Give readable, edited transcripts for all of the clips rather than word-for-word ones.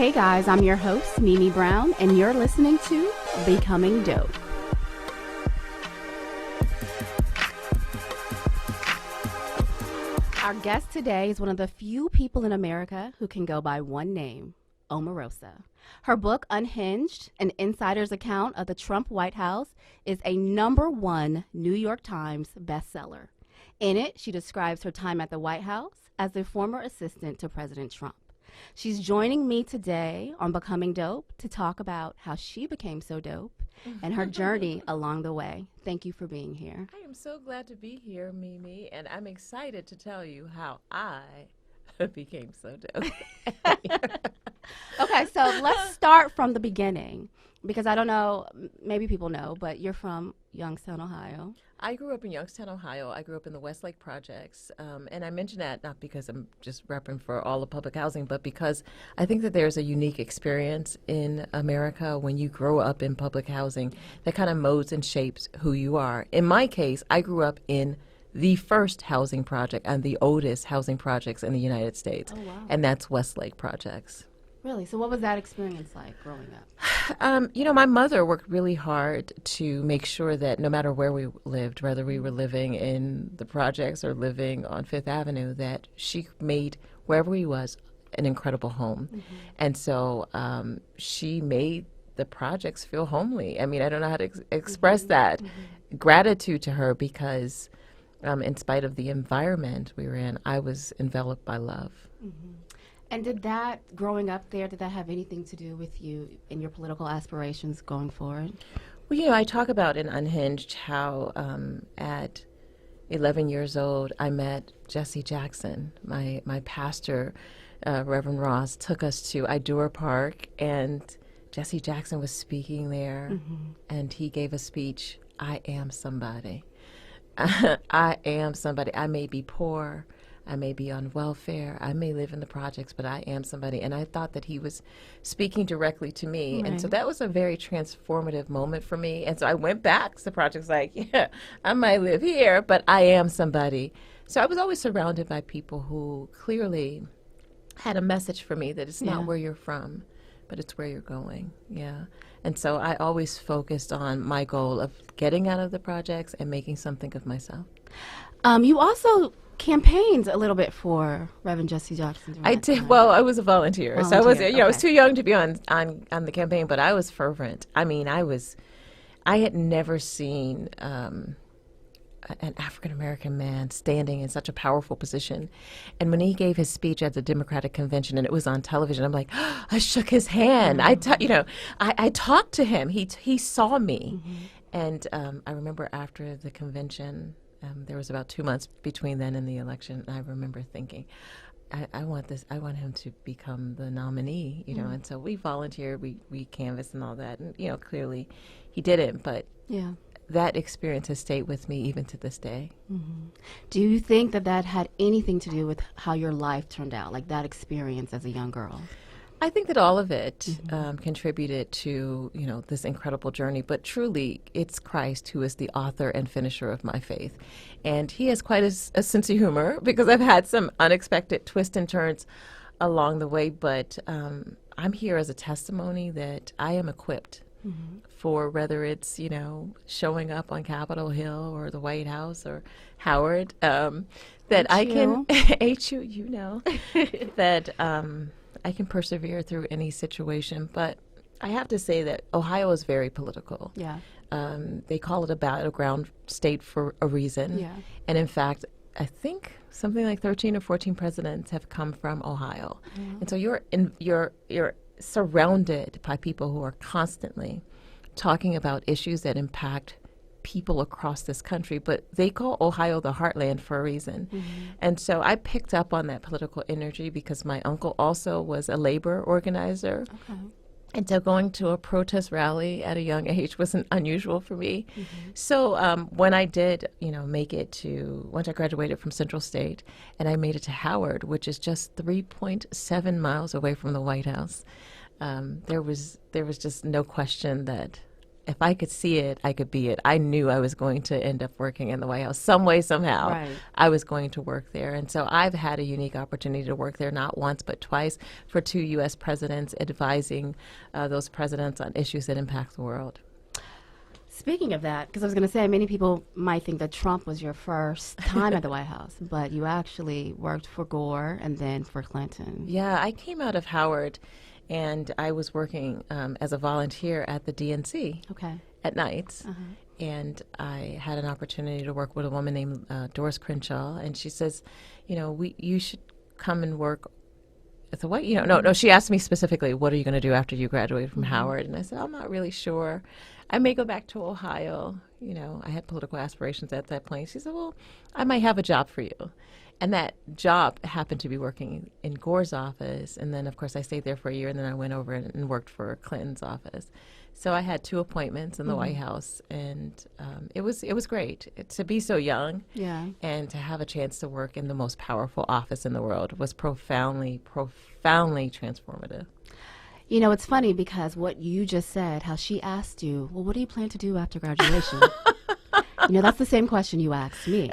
Hey guys, I'm your host, Mimi Brown, and you're listening to Becoming Dope. Our guest today is one of the few people in America who can go by one name, Omarosa. Her book, Unhinged, an insider's account of the Trump White House, is a #1 New York Times bestseller. In it, she describes her time at the White House as a former assistant to President Trump. She's joining me today on Becoming Dope to talk about how she became so dope and her journey along the way. Thank you for being here. I am so glad to be here, Mimi, and I'm excited to tell you how I became so dope. Okay, so let's start from the beginning, because I don't know, maybe people know, but you're from Youngstown, Ohio. I grew up in Youngstown, Ohio. I grew up in the Westlake Projects, and I mention that not because I'm just repping for all the public housing, but because I think that there's a unique experience in America when you grow up in public housing that kind of molds and shapes who you are. In my case, I grew up in the first housing project and the oldest housing projects in the United States, and that's Westlake Projects. Really? So what was that experience like growing up? My mother worked really hard to make sure that no matter where we lived, whether we were living in the projects or living on Fifth Avenue, that she made wherever we was an incredible home. Mm-hmm. And so she made the projects feel homely. I mean, I don't know how to express that. Mm-hmm. Gratitude to her, because in spite of the environment we were in, I was enveloped by love. Mm-hmm. And did that, growing up there, did that have anything to do with you and your political aspirations going forward? Well, I talk about in Unhinged how at 11 years old, I met Jesse Jackson. My pastor, Reverend Ross, took us to Idura Park, and Jesse Jackson was speaking there, mm-hmm. and he gave a speech, I am somebody. I am somebody. I may be poor. I may be on welfare. I may live in the projects, but I am somebody. And I thought that he was speaking directly to me. Right. And so that was a very transformative moment for me. And so I went back to the projects like, yeah, I might live here, but I am somebody. So I was always surrounded by people who clearly had a message for me that it's not where you're from, but it's where you're going. Yeah. And so I always focused on my goal of getting out of the projects and making something of myself. You also campaigned a little bit for Reverend Jesse Jackson. I did. Well, I was a volunteer. So I was, I was too young to be on the campaign, but I was fervent. I mean, I had never seen an African-American man standing in such a powerful position. And when he gave his speech at the Democratic Convention and it was on television, I'm like, oh, I shook his hand. Mm-hmm. I talked to him. He saw me. Mm-hmm. And I remember after the convention, there was about 2 months between then and the election. And I remember thinking, I want him to become the nominee, Mm-hmm. And so we volunteered, we canvassed and all that. And, clearly he didn't, but that experience has stayed with me even to this day. Mm-hmm. Do you think that had anything to do with how your life turned out, like that experience as a young girl? I think that all of it Mm-hmm. contributed to, this incredible journey. But truly, it's Christ who is the author and finisher of my faith. And he has quite a sense of humor, because I've had some unexpected twists and turns along the way. But I'm here as a testimony that I am equipped mm-hmm. for whether it's, showing up on Capitol Hill or the White House or Howard, that I can, HU, that I can persevere through any situation. But I have to say that Ohio is very political. Yeah. They call it a battleground state for a reason. Yeah. And in fact, I think something like 13 or 14 presidents have come from Ohio. Mm-hmm. And so you're surrounded by people who are constantly talking about issues that impact people across this country, but they call Ohio the heartland for a reason. Mm-hmm. And so I picked up on that political energy because my uncle also was a labor organizer. Okay. And so going to a protest rally at a young age wasn't unusual for me. Mm-hmm. So when I did, once I graduated from Central State and I made it to Howard, which is just 3.7 miles away from the White House, there was just no question that if I could see it, I could be it. I knew I was going to end up working in the White House some way, somehow. Right. I was going to work there. And so I've had a unique opportunity to work there, not once, but twice, for 2 U.S. presidents, advising those presidents on issues that impact the world. Speaking of that, because I was going to say, many people might think that Trump was your first time at the White House, but you actually worked for Gore and then for Clinton. Yeah, I came out of Howard, and I was working as a volunteer at the DNC at nights. And I had an opportunity to work with a woman named Doris Crenshaw, and she says, you should come and work at the White. No. She asked me specifically, "What are you going to do after you graduate from Howard?" And I said, "I'm not really sure. I may go back to Ohio." I had political aspirations at that point. She said, "Well, I might have a job for you." And that job happened to be working in Gore's office. And then, of course, I stayed there for a year, and then I went over and worked for Clinton's office. So I had 2 appointments in the White House, and it was great to be so young, and to have a chance to work in the most powerful office in the world was profoundly transformative. It's funny because what you just said, how she asked you, well, what do you plan to do after graduation? That's the same question you asked me.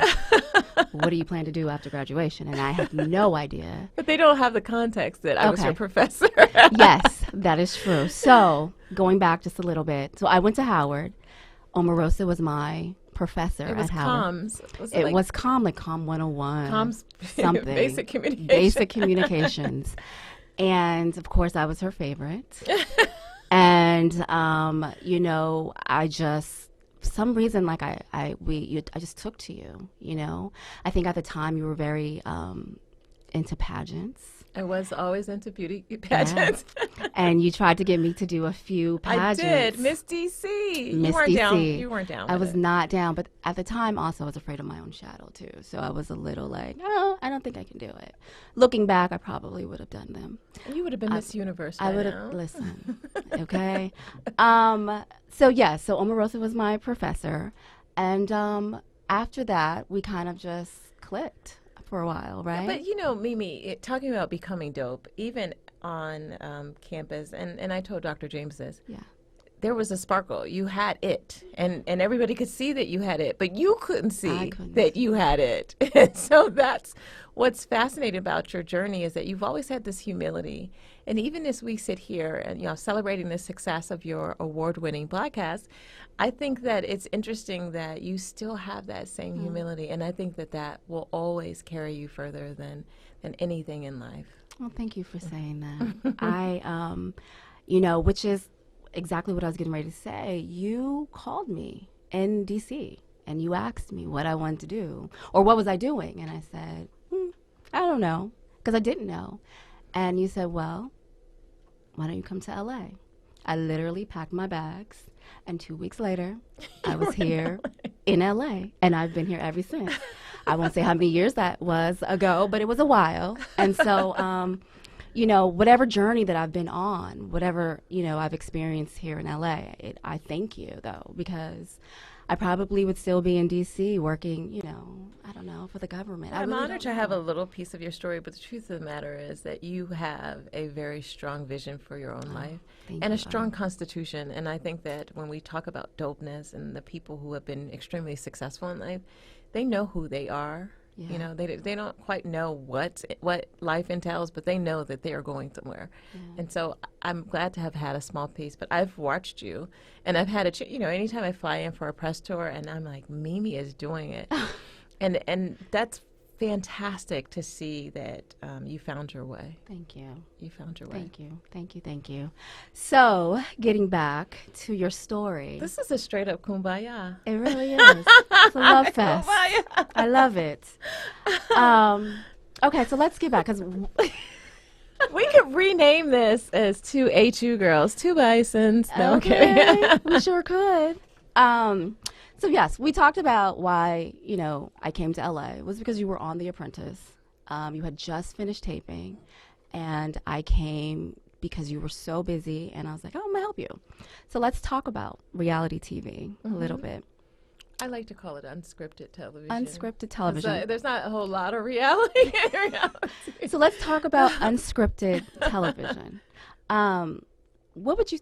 What do you plan to do after graduation? And I had no idea. But they don't have the context that I was your professor. Yes, that is true. So going back just a little bit. So I went to Howard. Omarosa was my professor at Howard. Comms. It was comm, like Comm 101. Comms, something. Basic communications. Basic communications. And, of course, I was her favorite. And, I just... For some reason, like I just took to you. I think at the time you were very into pageants. I was always into beauty pageants. Yeah. And you tried to get me to do a few pageants. I did. Miss DC. Miss DC. You weren't down. I was not down, but at the time also I was afraid of my own shadow too. So I was a little like, no, I don't think I can do it. Looking back, I probably would have done them. You would have been Miss Universe. I would have. Listen, okay. So Omarosa was my professor, and after that we kind of just clicked for a while, right? But Mimi, talking about becoming dope, even on campus, and I told Dr. James this. Yeah. There was a sparkle. You had it, and everybody could see that you had it, but you couldn't see that you had it. And so that's what's fascinating about your journey, is that you've always had this humility. And even as we sit here and celebrating the success of your award-winning podcast, I think that it's interesting that you still have that same humility, and I think that will always carry you further than anything in life. Well, thank you for saying that. I, which is exactly what I was getting ready to say. You called me in DC and you asked me what I wanted to do or what was I doing, and I said, I don't know, because I didn't know. And you said, well, why don't you come to LA? I literally packed my bags, and 2 weeks later, I was here in LA, and I've been here ever since. I won't say how many years that was ago, but it was a while. And so, whatever journey that I've been on, whatever, I've experienced here in LA, I thank you, though, because I probably would still be in D.C. working, I don't know, for the government. I'm honored to have a little piece of your story, but the truth of the matter is that you have a very strong vision for your own life and a strong constitution. And I think that when we talk about dopeness and the people who have been extremely successful in life, they know who they are. Yeah. They don't quite know what life entails, but they know that they are going somewhere. Yeah. And so I'm glad to have had a small piece, but I've watched you, and I've had anytime I fly in for a press tour, and I'm like, Mimi is doing it. and that's fantastic to see that you found your way. Thank you. You found your way. Thank you. So, getting back to your story. This is a straight up kumbaya. It really is. It's a love fest. Kumbaya. I love it. Okay, so let's get back, because we could rename this as two HU girls, two bisons. No, okay. We sure could. So yes, we talked about why, I came to LA. It was because you were on The Apprentice. You had just finished taping, and I came because you were so busy, and I was like, oh, I'm gonna help you. So let's talk about reality TV a little bit. I like to call it unscripted television. Unscripted television. There's not a whole lot of reality. So let's talk about unscripted television.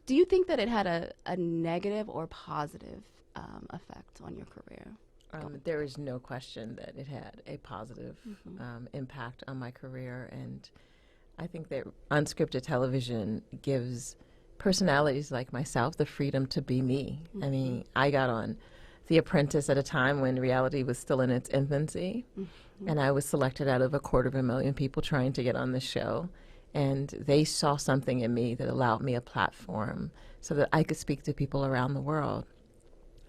do you think that it had a negative or positive effect on your career? There is no question that it had a positive impact on my career, and I think that unscripted television gives personalities like myself the freedom to be me. I mean, I got on The Apprentice at a time when reality was still in its infancy, and I was selected out of 250,000 people trying to get on the show, and they saw something in me that allowed me a platform so that I could speak to people around the world.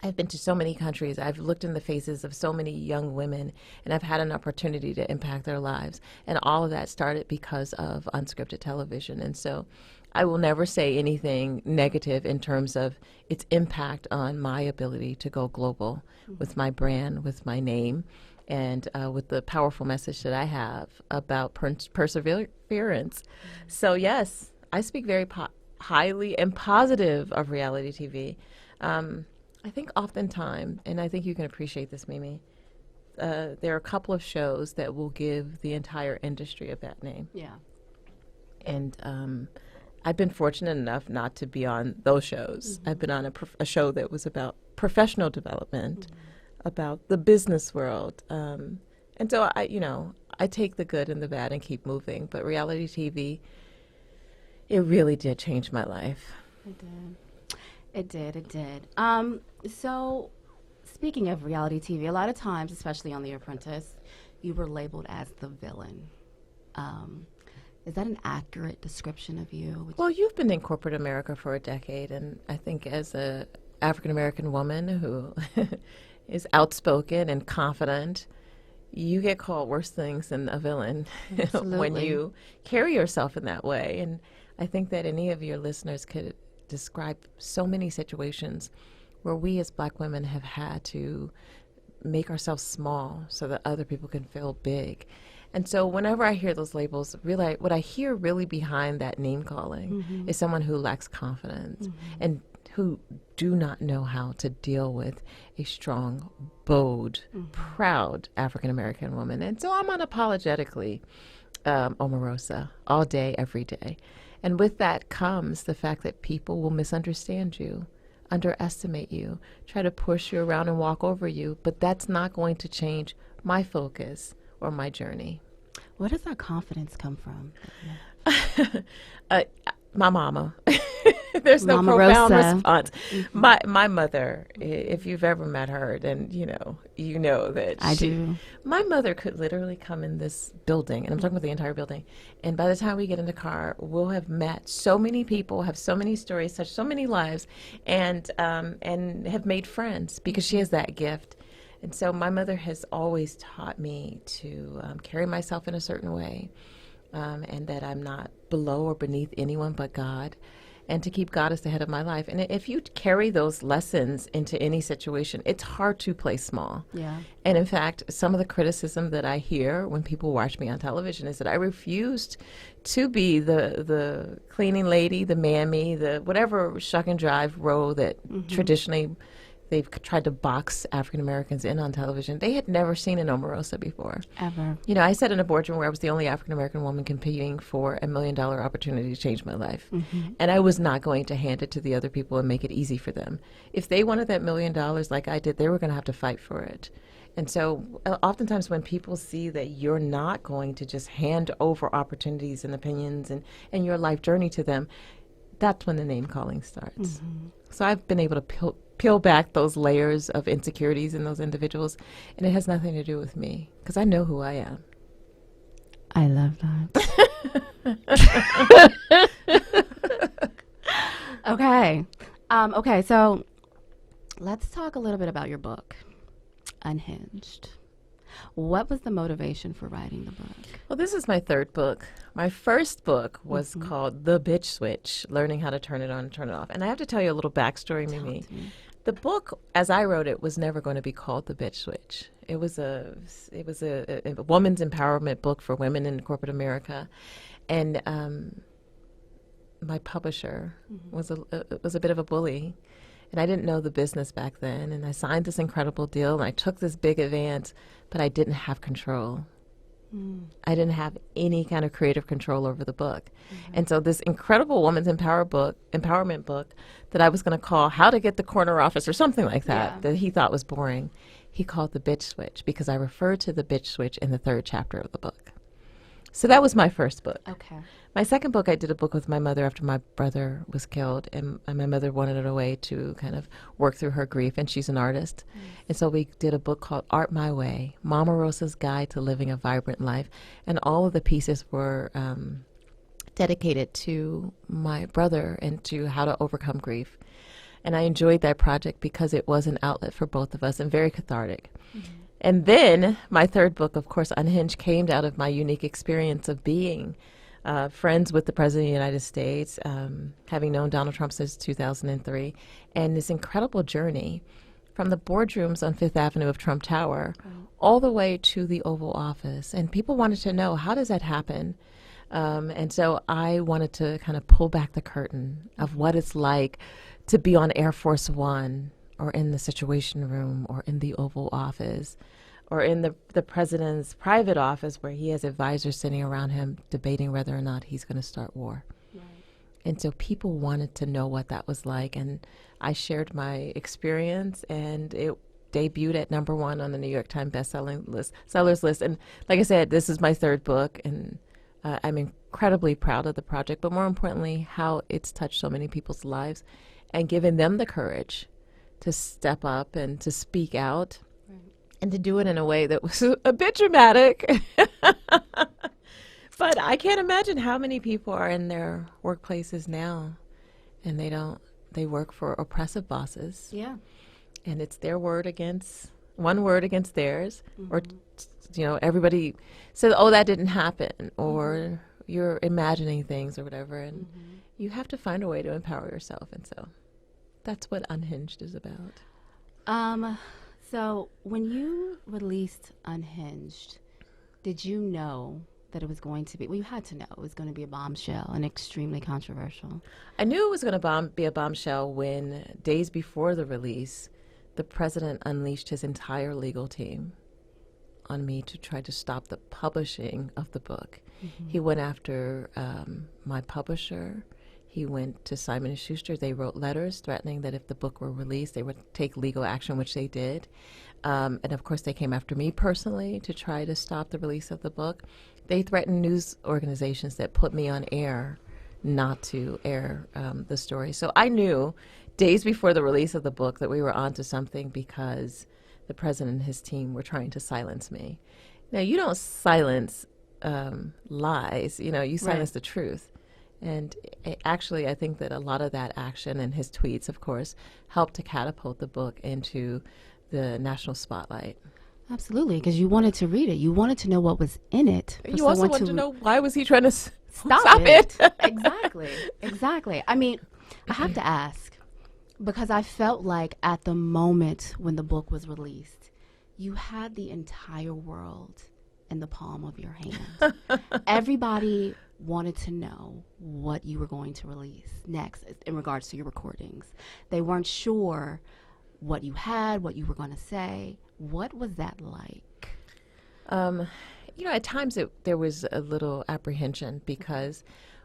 I've been to so many countries. I've looked in the faces of so many young women, and I've had an opportunity to impact their lives. And all of that started because of unscripted television. And so I will never say anything negative in terms of its impact on my ability to go global with my brand, with my name, and with the powerful message that I have about perseverance. So yes, I speak very highly and positive of reality TV. I think oftentimes, and I think you can appreciate this, Mimi, there are a couple of shows that will give the entire industry a bad name. Yeah. And I've been fortunate enough not to be on those shows. I've been on a show that was about professional development, about the business world. And so I take the good and the bad and keep moving. But reality TV, it really did change my life. It did. It did. So speaking of reality TV, a lot of times, especially on The Apprentice, you were labeled as the villain. Is that an accurate description of you? Well, you've been in corporate America for a decade, and I think as a African-American woman who is outspoken and confident, you get called worse things than a villain when you carry yourself in that way. And I think that any of your listeners could describe so many situations where we as Black women have had to make ourselves small so that other people can feel big. And so whenever I hear those labels, really, what I hear really behind that name calling is someone who lacks confidence and who do not know how to deal with a strong, bold, proud African-American woman. And so I'm unapologetically Omarosa all day, every day. And with that comes the fact that people will misunderstand you, underestimate you, try to push you around and walk over you, but that's not going to change my focus or my journey. Where does that confidence come from? My mama. There's no profound response. My mother, if you've ever met her, then you know that I do. My mother could literally come in this building, and I'm talking about the entire building, and by the time we get in the car, we'll have met so many people, have so many stories, touched so many lives, and have made friends because she has that gift. And so my mother has always taught me to carry myself in a certain way, and that I'm not below or beneath anyone but God, and to keep God as the head of my life. And if you carry those lessons into any situation, it's hard to play small. Yeah. And in fact, some of the criticism that I hear when people watch me on television is that I refused to be the cleaning lady, the mammy, the whatever shuck and drive role that traditionally they've tried to box African Americans in on television. They had never seen an Omarosa before. Ever. I sat in a boardroom where I was the only African American woman competing for $1 million opportunity to change my life. And I was not going to hand it to the other people and make it easy for them. If they wanted that $1 million like I did, they were going to have to fight for it. And so oftentimes when people see that you're not going to just hand over opportunities and opinions and your life journey to them, that's when the name calling starts. So I've been able to peel back those layers of insecurities in those individuals, and it has nothing to do with me because I know who I am. I love that. Okay, so let's talk a little bit about your book, Unhinged. What was the motivation for writing the book? Well, this is my third book. My first book was called The Bitch Switch, Learning How to Turn It On and Turn It Off. And I have to tell you a little backstory, Mimi. The book, as I wrote it, was never going to be called The Bitch Switch. It was a woman's empowerment book for women in corporate America. And my publisher was a bit of a bully. And I didn't know the business back then. And I signed this incredible deal, and I took this big advance, but I didn't have control. I didn't have any kind of creative control over the book. And so this incredible woman's empowerment book that I was going to call How to Get the Corner Office or something like that, that he thought was boring, he called The Bitch Switch, because I referred to the bitch switch in the 3rd chapter of the book. So that was my first book. Okay. My second book, I did a book with my mother after my brother was killed, and my mother wanted a way to kind of work through her grief, and she's an artist. And so we did a book called Art My Way, Omarosa's Guide to Living a Vibrant Life, and all of the pieces were dedicated to my brother and to how to overcome grief. And I enjoyed that project because it was an outlet for both of us and very cathartic. And then my third book, of course, Unhinged, came out of my unique experience of being friends with the President of the United States, having known Donald Trump since 2003, and this incredible journey from the boardrooms on Fifth Avenue of Trump Tower all the way to the Oval Office. And people wanted to know, how does that happen? And so I wanted to kind of pull back the curtain of what it's like to be on Air Force One or in the Situation Room or in the Oval Office or in the president's private office where he has advisors sitting around him debating whether or not he's going to start war. Right. And so people wanted to know what that was like. And I shared my experience, and it debuted at #1 on the New York Times sellers list. And like I said, this is my third book, and I'm incredibly proud of the project, but more importantly, how it's touched so many people's lives and given them the courage to step up and to speak out. Right. And to do it in a way that was a bit dramatic. But I can't imagine how many people are in their workplaces now and they work for oppressive bosses. Yeah. And it's their one word against theirs. Or, everybody says, oh, that didn't happen. Or you're imagining things or whatever. And you have to find a way to empower yourself. And so that's what Unhinged is about. So when you released Unhinged, did you know that it was going to be, well, you had to know it was going to be a bombshell and extremely controversial? I knew it was going to be a bombshell when, days before the release, the president unleashed his entire legal team on me to try to stop the publishing of the book. He went after my publisher. He went to Simon & Schuster. They wrote letters threatening that if the book were released, they would take legal action, which they did. And of course, they came after me personally to try to stop the release of the book. They threatened news organizations that put me on air not to air the story. So I knew days before the release of the book that we were onto something, because the president and his team were trying to silence me. Now, you don't silence lies, you silence the truth. And actually, I think that a lot of that action and his tweets, of course, helped to catapult the book into the national spotlight. Absolutely, because you wanted to read it. You wanted to know what was in it. You also wanted to know, why was he trying to stop it? Exactly. I mean, I have to ask, because I felt like at the moment when the book was released, you had the entire world in the palm of your hand. Everybody wanted to know what you were going to release next in regards to your recordings. They weren't sure what you had, what you were going to say. What was that like? At times there was a little apprehension, because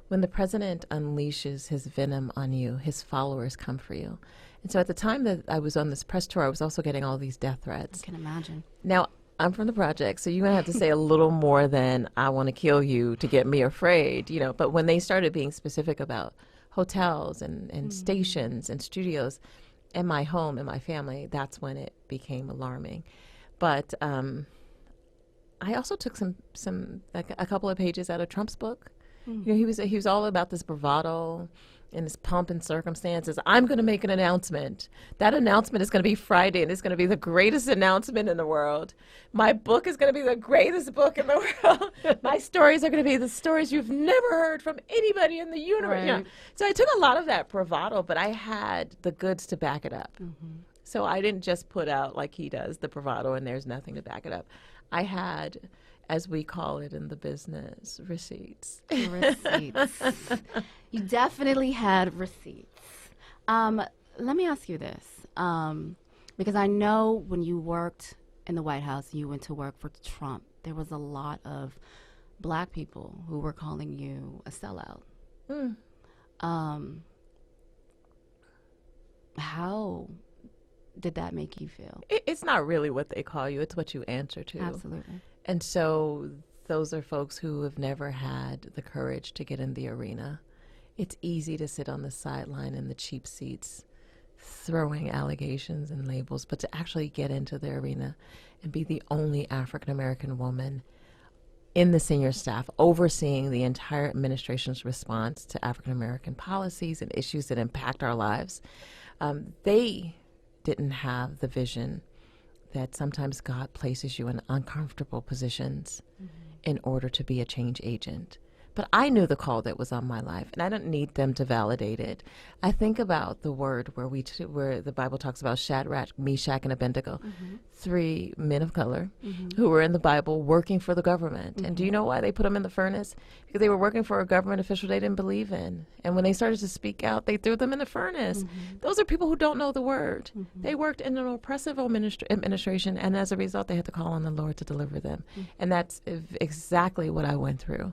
when the president unleashes his venom on you, his followers come for you. And so at the time that I was on this press tour, I was also getting all these death threats. I can imagine. Now, I'm from the project, so you're going to have to say a little more than I want to kill you to get me afraid, But when they started being specific about hotels and stations and studios and my home and my family, that's when it became alarming. But I also took a couple of pages out of Trump's book. He was all about this bravado and this pomp and circumstances. I'm going to make an announcement. That announcement is going to be Friday, and it's going to be the greatest announcement in the world. My book is going to be the greatest book in the world. My stories are going to be the stories you've never heard from anybody in the universe. Right. So I took a lot of that bravado, but I had the goods to back it up. So I didn't just put out, like he does, the bravado and there's nothing to back it up. I had, as we call it in the business, receipts. Receipts. You definitely had receipts. Let me ask you this, because I know when you worked in the White House, you went to work for Trump there was a lot of Black people who were calling you a sellout. How did that make you feel? It's not really what they call you. It's what you answer to. Absolutely. And so those are folks who have never had the courage to get in the arena. It's easy to sit on the sideline in the cheap seats, throwing allegations and labels, but to actually get into the arena and be the only African-American woman in the senior staff overseeing the entire administration's response to African-American policies and issues that impact our lives. They didn't have the vision that sometimes God places you in uncomfortable positions in order to be a change agent. But I knew the call that was on my life, and I don't need them to validate it. I think about the word where the Bible talks about Shadrach, Meshach, and Abednego, 3 men of color who were in the Bible working for the government. And do you know why they put them in the furnace? Because they were working for a government official they didn't believe in. And when they started to speak out, they threw them in the furnace. Those are people who don't know the word. They worked in an oppressive administration, and as a result, they had to call on the Lord to deliver them. And that's exactly what I went through.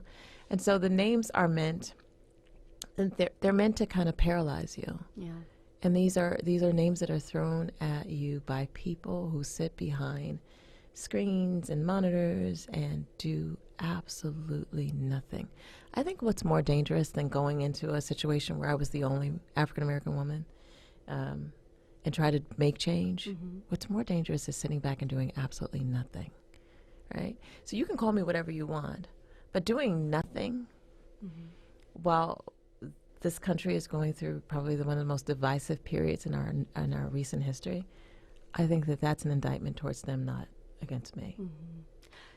And so the names are meant, and they're meant to kind of paralyze you. Yeah. And these are names that are thrown at you by people who sit behind screens and monitors and do absolutely nothing. I think what's more dangerous than going into a situation where I was the only African American woman and try to make change, what's more dangerous is sitting back and doing absolutely nothing, right? So you can call me whatever you want. But doing nothing while this country is going through probably one of the most divisive periods in our recent history, I think that that's an indictment towards them, not against me.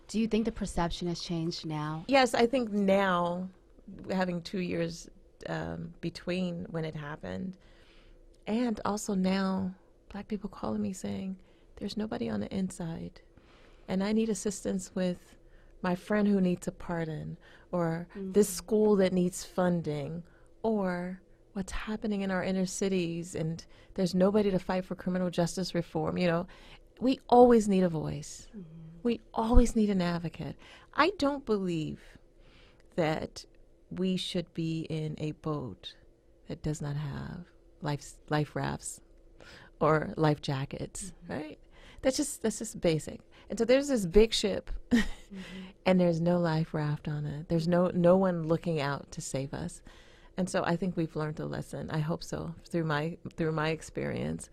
Do you think the perception has changed now? Yes, I think now, having 2 years between when it happened, and also now, Black people calling me saying, there's nobody on the inside, and I need assistance with my friend who needs a pardon, or this school that needs funding, or what's happening in our inner cities, and there's nobody to fight for criminal justice reform. You know, we always need a voice. We always need an advocate. I don't believe that we should be in a boat that does not have life rafts or life jackets, right? That's just basic. And so there's this big ship and there's no life raft on it. There's no one looking out to save us. And so I think we've learned a lesson. I hope so, through my experience,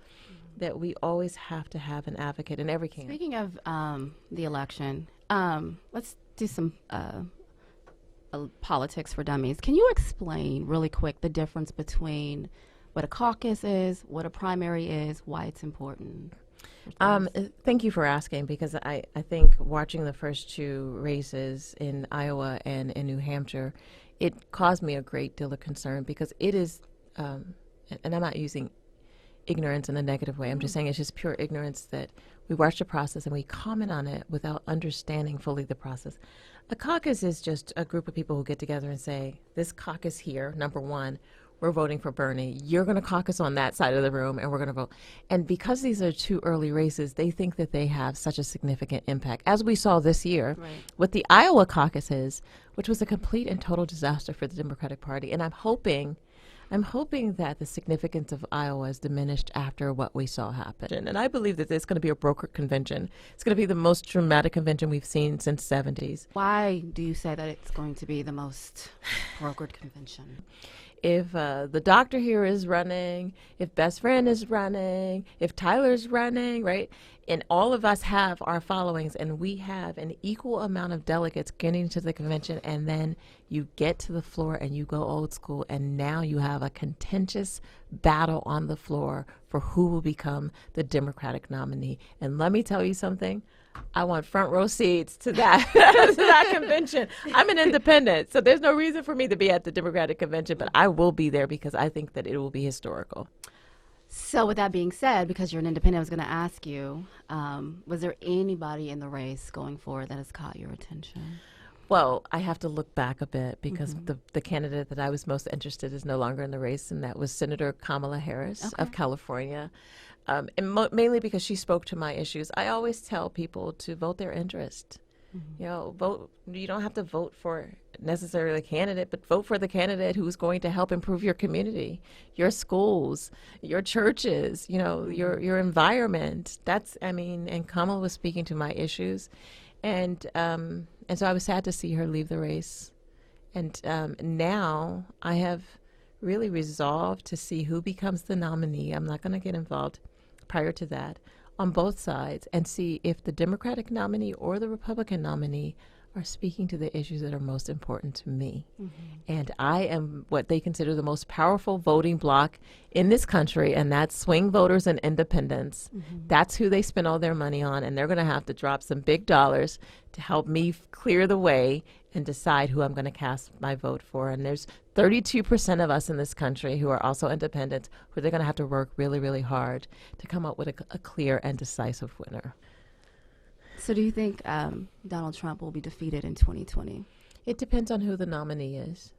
that we always have to have an advocate in every camp. Speaking of the election, let's do some politics for dummies. Can you explain really quick the difference between what a caucus is, what a primary is, why it's important? Thank you for asking, because I think watching the first 2 races in Iowa and in New Hampshire, it caused me a great deal of concern, because it is, and I'm not using ignorance in a negative way, I'm just saying it's just pure ignorance that we watch the process and we comment on it without understanding fully the process. A caucus is just a group of people who get together and say, this caucus here, number one, we're voting for Bernie. You're going to caucus on that side of the room, and we're going to vote. And because these are 2 early races, they think that they have such a significant impact, as we saw this year with the Iowa caucuses, which was a complete and total disaster for the Democratic Party. And I'm hoping that the significance of Iowa is diminished after what we saw happen. And I believe that there's going to be a brokered convention. It's going to be the most dramatic convention we've seen since the 70s. Why do you say that it's going to be the most brokered convention? If the doctor here is running, if best friend is running, if Tyler's running, right? And all of us have our followings, and we have an equal amount of delegates getting to the convention, and then you get to the floor and you go old school, and now you have a contentious battle on the floor for who will become the Democratic nominee. And let me tell you something. I want front row seats to that to that convention. I'm an independent, so there's no reason for me to be at the Democratic convention, but I will be there because I think that it will be historical. So with that being said, because you're an independent, I was going to ask you, was there anybody in the race going forward that has caught your attention? Well, I have to look back a bit, because the candidate that I was most interested in is no longer in the race, and that was Senator Kamala Harris of California. And mainly because she spoke to my issues. I always tell people to vote their interest. You know, vote. You don't have to vote for necessarily a candidate, but vote for the candidate who's going to help improve your community, your schools, your churches, you know, your environment. That's, I mean, and Kamala was speaking to my issues, and so I was sad to see her leave the race. And now I have really resolved to see who becomes the nominee. I'm not going to get involved prior to that on both sides, and see if the Democratic nominee or the Republican nominee are speaking to the issues that are most important to me. And I am what they consider the most powerful voting bloc in this country, and that's swing voters and independents. That's who they spend all their money on, and they're going to have to drop some big dollars to help me clear the way and decide who I'm going to cast my vote for. And there's 32% of us in this country who are also independents, who they're going to have to work really, really hard to come up with a clear and decisive winner. So do you think Donald Trump will be defeated in 2020? It depends on who the nominee is.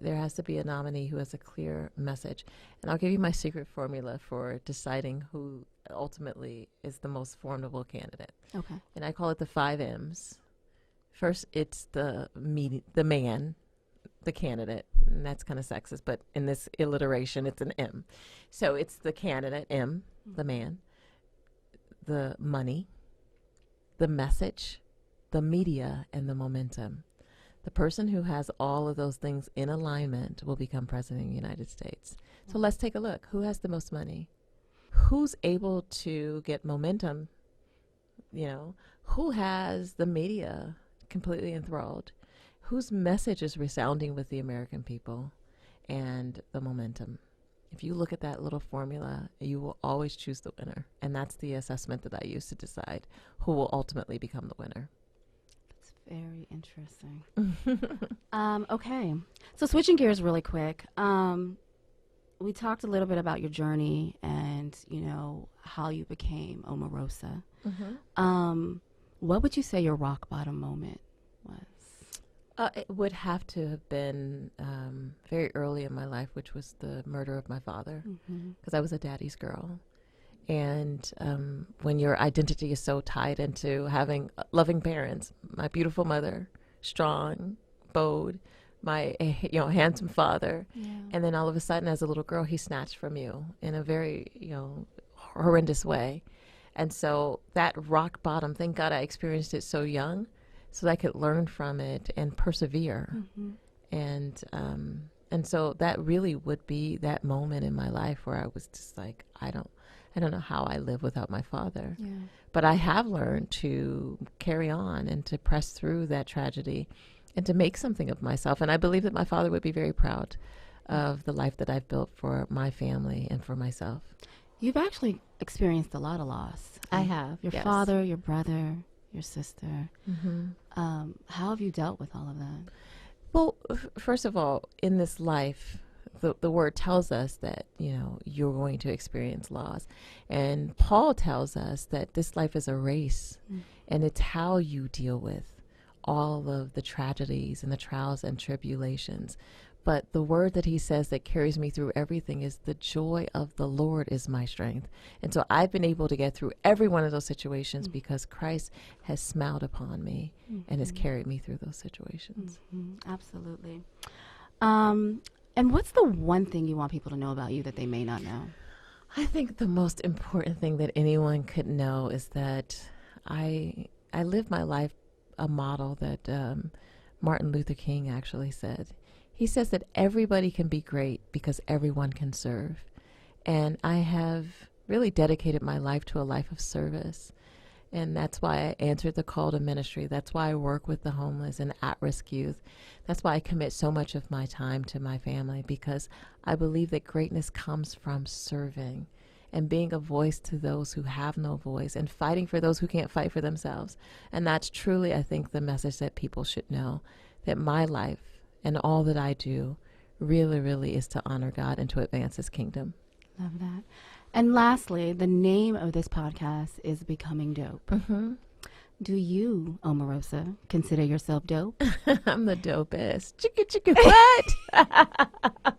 There has to be a nominee who has a clear message. And I'll give you my secret formula for deciding who ultimately is the most formidable candidate. Okay. And I call it the 5 M's. First, it's the man, the candidate, and that's kind of sexist, but in this alliteration, it's an M. So it's the candidate, M, the man, the money, the message, the media, and the momentum. The person who has all of those things in alignment will become president of the United States. So let's take a look. Who has the most money? Who's able to get momentum? You know, who has the media completely enthralled? Whose message is resounding with the American people? And the momentum. If you look at that little formula, you will always choose the winner. And that's the assessment that I use to decide who will ultimately become the winner. That's very interesting. Okay. So switching gears really quick. We talked a little bit about your journey and, you know, how you became Omarosa. What would you say your rock bottom moment was? It would have to have been very early in my life, which was the murder of my father, because I was a daddy's girl. And when your identity is so tied into having loving parents, my beautiful mother, strong, bold, my handsome father, and then all of a sudden, as a little girl, he snatched from you in a very horrendous way. And so that rock bottom, thank God I experienced it so young, so that I could learn from it and persevere. And so that really would be that moment in my life where I was just like, I don't know how I live without my father. But I have learned to carry on and to press through that tragedy and to make something of myself. And I believe that my father would be very proud of the life that I've built for my family and for myself. You've actually experienced a lot of loss. I have. Your father, your brother, your sister. How have you dealt with all of that? Well, first of all, in this life, the word tells us that, you're going to experience loss. And Paul tells us that this life is a race, and it's how you deal with all of the tragedies and the trials and tribulations. But the word that he says that carries me through everything is the joy of the Lord is my strength. And so I've been able to get through every one of those situations because Christ has smiled upon me and has carried me through those situations. Absolutely. And what's the one thing you want people to know about you that they may not know? I think the most important thing that anyone could know is that I live my life a model that Martin Luther King actually said. He says that everybody can be great because everyone can serve. And I have really dedicated my life to a life of service. And that's why I answered the call to ministry. That's why I work with the homeless and at-risk youth. That's why I commit so much of my time to my family, because I believe that greatness comes from serving and being a voice to those who have no voice and fighting for those who can't fight for themselves. And that's truly, I think, the message that people should know, that my life and all that I do really, really is to honor God and to advance his kingdom. Love that. And lastly, the name of this podcast is Becoming Dope. Do you, Omarosa, consider yourself dope? I'm the dopest. Chicka, chicka, what?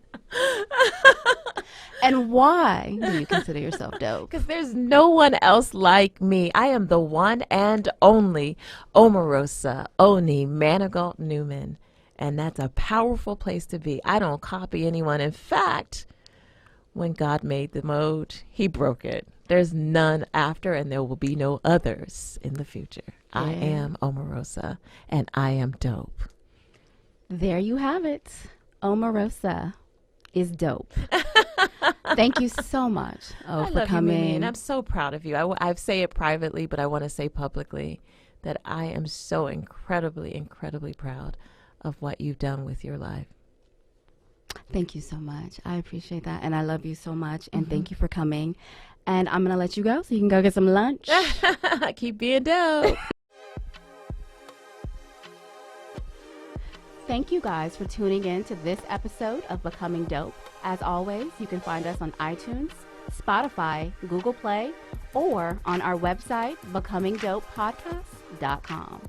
And why do you consider yourself dope? Because there's no one else like me. I am the one and only Omarosa Manigault-Newman. And that's a powerful place to be. I don't copy anyone. In fact, when God made the mode, he broke it. There's none after, and there will be no others in the future. Yeah. I am Omarosa, and I am dope. There you have it. Omarosa is dope. Thank you so much for coming. You, Mimi, and I'm so proud of you. I say it privately, but I want to say publicly that I am so incredibly, incredibly proud of what you've done with your life. Thank you so much. I appreciate that. And I love you so much. And thank you for coming. And I'm going to let you go so you can go get some lunch. Keep being dope. Thank you guys for tuning in to this episode of Becoming Dope. As always, you can find us on iTunes, Spotify, Google Play, or on our website, becomingdopepodcast.com.